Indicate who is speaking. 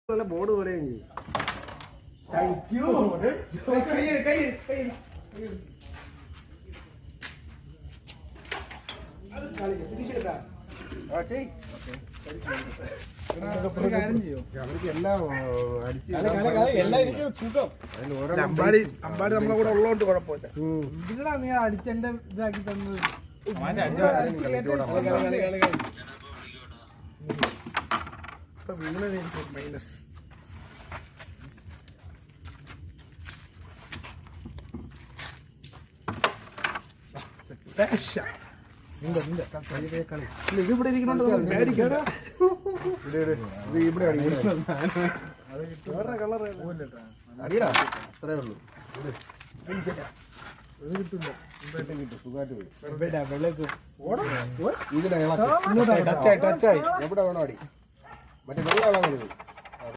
Speaker 1: Board പോലെയും ചെയ്യും. അവർക്ക് എല്ലാം
Speaker 2: അമ്പാടി നമ്മളെ കൂടെ ഉള്ളതുകൊണ്ട് കുഴപ്പമില്ല.
Speaker 3: ഇതിലടാ നീ അടിച്ചെന്റെ ഇതാക്കി തന്നത്.
Speaker 2: മൈനസ്
Speaker 1: ഇതിവിടെ ഇരിക്കണോണ്ട്
Speaker 2: മേടിക്കടാ.
Speaker 1: ഇവിടെ അടിയടാ അത്രേ ഉള്ളൂ. ഇതിനെ എവിടെ വേണോ അടി. മറ്റേ വെള്ളം